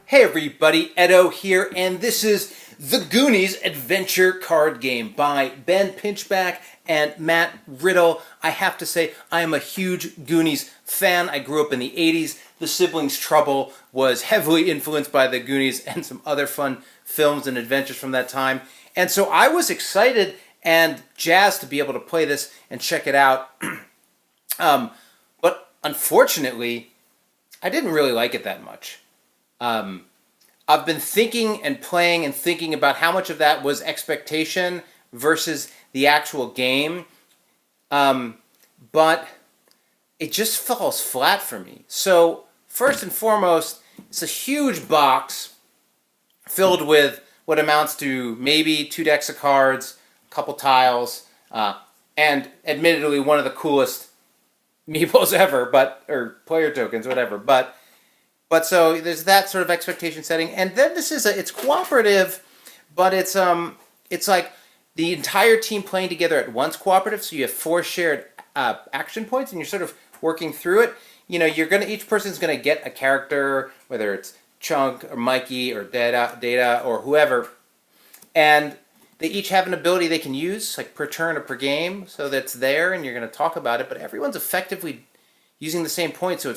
Hey everybody, Edo here, and this is the Goonies Adventure Card Game by Ben Pinchback and Matt Riddle. I have to say, I am a huge Goonies fan. I grew up in the 80s. The Siblings' Trouble was heavily influenced by the Goonies and some other fun films and adventures from that time. And so I was excited and jazzed to be able to play this and check it out. But unfortunately, I didn't really like it that much. I've been thinking and playing and thinking about how much of that was expectation versus the actual game, but it just falls flat for me. So first and foremost, it's a huge box filled with what amounts to maybe 2 decks of cards, a couple tiles, and admittedly one of the coolest meeples ever, or player tokens, whatever, But so there's that sort of expectation setting, and then it's cooperative, but it's like the entire team playing together at once cooperative. So you have 4 shared action points, and you're sort of working through it. You know, each person's gonna get a character, whether it's Chunk or Mikey or Data or whoever, and they each have an ability they can use, like per turn or per game, so that's there, and you're gonna talk about it. But everyone's effectively using the same point, so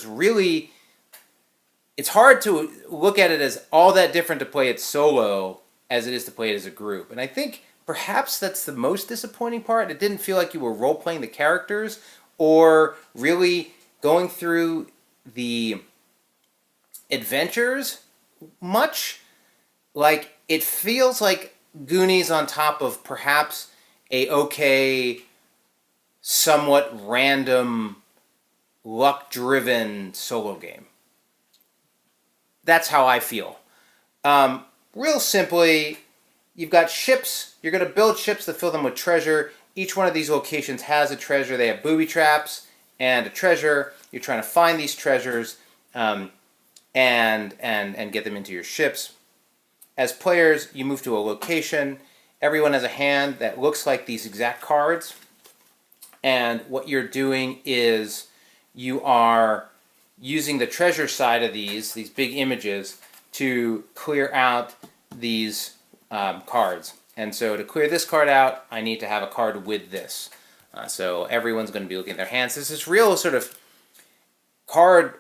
it's hard to look at it as all that different to play it solo as it is to play it as a group. And I think perhaps that's the most disappointing part. It didn't feel like you were role-playing the characters or really going through the adventures much. Like, it feels like Goonies on top of perhaps somewhat random, luck-driven solo game. That's how I feel. Real simply, you've got ships. You're going to build ships to fill them with treasure. Each one of these locations has a treasure. They have booby traps and a treasure. You're trying to find these treasures and get them into your ships. As players, you move to a location. Everyone has a hand that looks like these exact cards. And what you're doing is you are using the treasure side of these big images to clear out these cards. And so to clear this card out, I need to have a card with this. So everyone's going to be looking at their hands. There's this real sort of card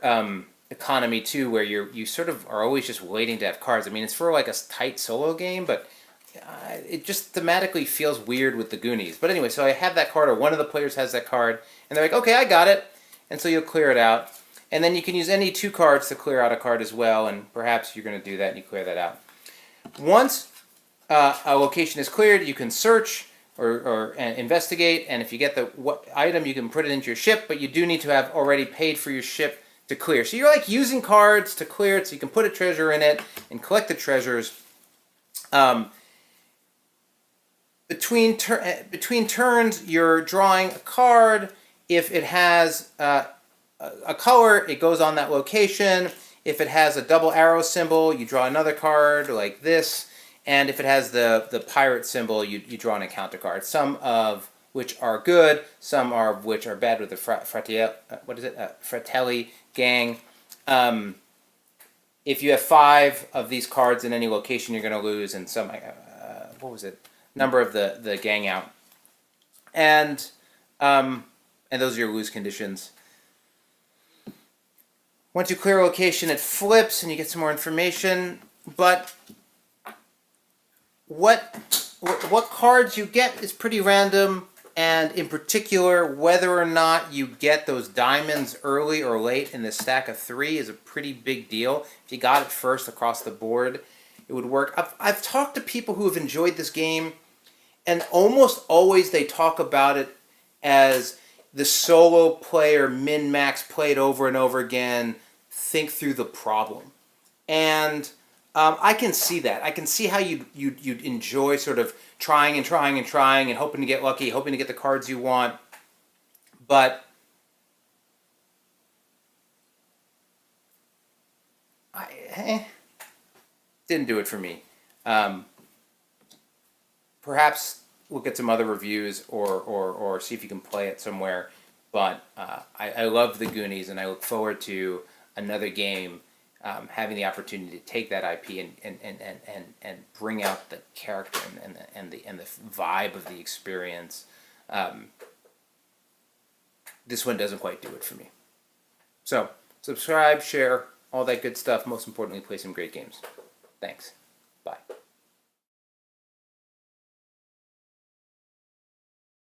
economy too, where you sort of are always just waiting to have cards. I mean, it's for like a tight solo game, but it just thematically feels weird with the Goonies. But anyway, so I have that card, or one of the players has that card, and they're like, okay, I got it. And so you'll clear it out. And then you can use any 2 cards to clear out a card as well, and perhaps you're going to do that and you clear that out. Once a location is cleared, you can search or investigate, and if you get what item, you can put it into your ship, but you do need to have already paid for your ship to clear. So you're like using cards to clear it, so you can put a treasure in it and collect the treasures. Between turns, you're drawing a card. If it has a color, it goes on that location. If it has a double arrow symbol, you draw another card like this. And if it has the pirate symbol, you draw an encounter card. Some of which are good, some of which are bad with the Fratelli gang. If you have 5 of these cards in any location, you're going to lose, and some, number of the gang out. And those are your lose conditions. Once you clear a location, it flips and you get some more information. But what cards you get is pretty random, and in particular, whether or not you get those diamonds early or late in the stack of 3 is a pretty big deal. If you got it first across the board, it would work. I've talked to people who have enjoyed this game, and almost always they talk about it as the solo player min-max played over and over again, think through the problem. And I can see that. I can see how you'd enjoy sort of trying and hoping to get lucky, hoping to get the cards you want. But didn't do it for me. Perhaps look at some other reviews or see if you can play it somewhere. But I love the Goonies, and I look forward to another game having the opportunity to take that IP and bring out the character and the vibe of the experience. This one doesn't quite do it for me. So subscribe, share, all that good stuff. Most importantly, play some great games. Thanks. Bye.